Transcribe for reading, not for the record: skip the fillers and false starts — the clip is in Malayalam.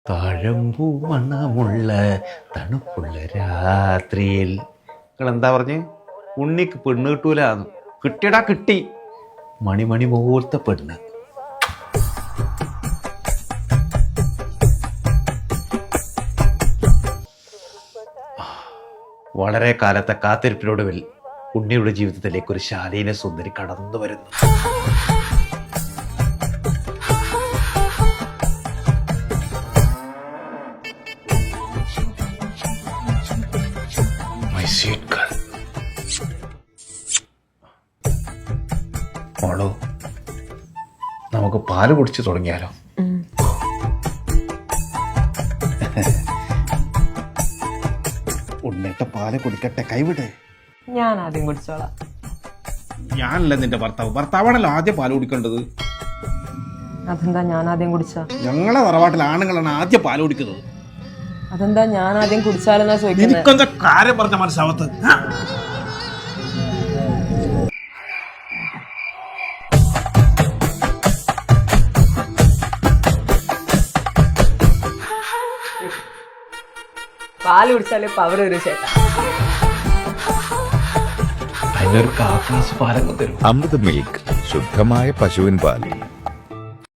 താഴമ്പൂ മണമുള്ള തണുപ്പുള്ള രാത്രിയിൽ. നിങ്ങൾ എന്താ പറഞ്ഞ്? ഉണ്ണിക്ക് പെണ്ണ് കിട്ടൂലാന്ന്. കിട്ടിയടാ, കിട്ടി. മണിമണി പോലത്തെ പെണ്ണ്. വളരെ കാലത്തെ കാത്തിരിപ്പിനൊടുവിൽ ഉണ്ണിയുടെ ജീവിതത്തിലേക്ക് ഒരു ശാലീന സുന്ദരി കടന്നു വരുന്നു. മോളോ, നമുക്ക് പാല് കുടിച്ചു തുടങ്ങിയാലോ? ഉണ്ണിട്ട പാല് കുടിക്കട്ടെ, കൈവിടേ. ഞാൻ ആദ്യം കുടിച്ചോളാം. ഞാനല്ല നിന്റെ ഭർത്താവ്. ഭർത്താവാണല്ലോ ആദ്യം പാല് കുടിക്കേണ്ടത്. അതെന്താ ഞാൻ ആദ്യം കുടിച്ച? ഞങ്ങളെ തറവാട്ടിൽ ആണുങ്ങളാണ് ആദ്യം പാല് കുടിക്കുന്നത്. അതെന്താ ഞാൻ ആദ്യം കുടിച്ചാലെന്നാ ചോദിക്കുന്നത്? എനിക്കെന്താ കാര്യം പറഞ്ഞ മനസ്സാവത്ത്? പാല് കുടിച്ചാലേ പവർ ഒരു ചേട്ടാ. അതിനൊരു കാക്ലാസ് പാലങ്ങ് തരും. അമൃത് മിൽക്ക്, ശുദ്ധമായ പശുവിൻ പാൽ.